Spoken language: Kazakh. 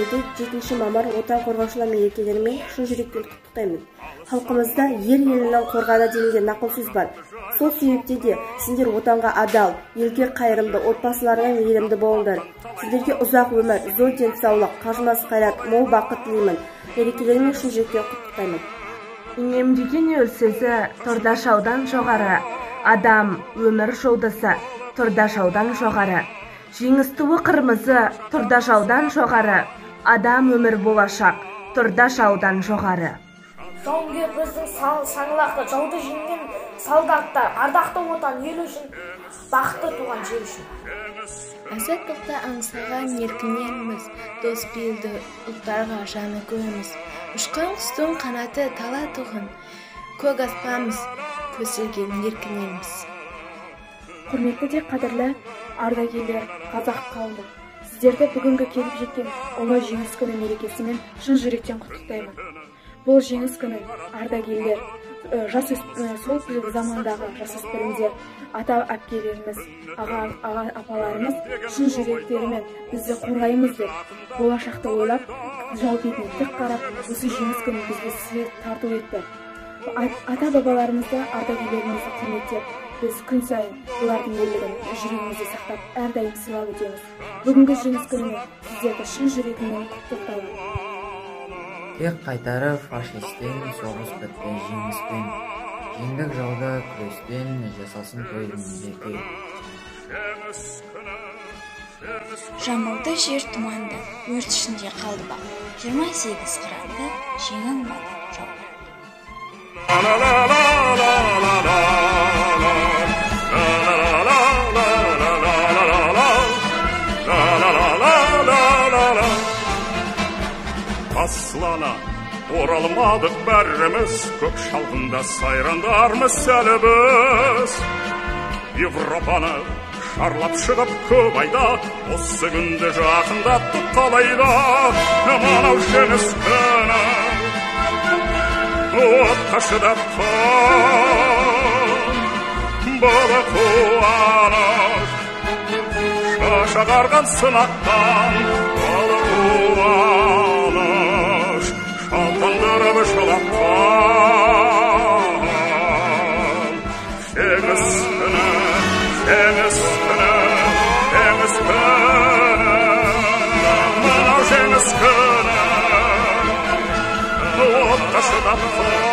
елде 7 мамыр отан қорғаушылар мерекелерімен шын жүректен құттықтаймын. Халқымызда ел елінің қорғаны делінген нақыл сөз бар. Сол себепте де сендер отанға адал, елге қайырымды, отбасыларыңа мейірімді болыңдар. Сіздерге ұзақ өмір, зор денсаулық, қажымас қайрат, мол бақыт тілеймін. Мерекелерімен шын жүректен құттықтаймын. Үнемдеген ел сөзі тұрдашаудан жоғары, адам өмір жолдасы тұрдашаудан жоғары. Жеңістуі қырмызы тұрдашаудан жоғары, адам өмір болашақ тұрдашаудан жоғары. Жауынгер біздің саңлақты, жауды жеңген солдаттар, ардақты отан ел үшін, бақытты туған жер үшін. Азаттықты аңсаған еркінерміз, дос белді ұлттарға жаны көміз. Ұшқан құстың қанаты тала тұғын, көк аспамыз, көсілген еркінерміз. Құрметті де қадірлі ардагерлер, қазақ қауымы, сіздерді бүгінгі келіп жеткен ұлы жеңіс күні мерекесімен шын жүректен құттықтаймын. Бұл жеңіс күні ардагерлер, сол замандағы жасөспірімдер, ата әпкелеріміз, аға апаларымыз шын жүректерімен бізді қорғаймыз деп, болашақты ойлап, жау бетіне тік қарап, осы жеңіс күні бізге свет тарту етті. Ата бабаларымызды, ардагерлерімізді құрметтеп, біз күн сайын олардың ерлігін жүрегімізде сақтап, әрдайым сыйлап өтеміз. Бүгінгі жеңіс күнімен сіздерді шын жүрегіммен құттықтаймын. Тек қайтарып фашистен соғыс бітті жеңіспен, жеңдік жауды күреспен жасасын тойдың мереке. Жамылды жер тұманды, өрт ішінде қалды бақ. 28 қыранды жеңілмады жаулар. Аслана оралмадық бәріміз, көк шалғында сайрандармыз әлі біз. Европаны шарлап шығып көп айда, осы күнді жақындаттық қалайда. Мынау жеңіс күні отқа шыдап тұр, бұл қуаныш шашағарған сынақтан, бұл қуаныш шалтандырып жылатқан. Жеңіс күні, жеңіс күні, жеңіс күні, мынау жеңіс күні отқа шыдап тұр.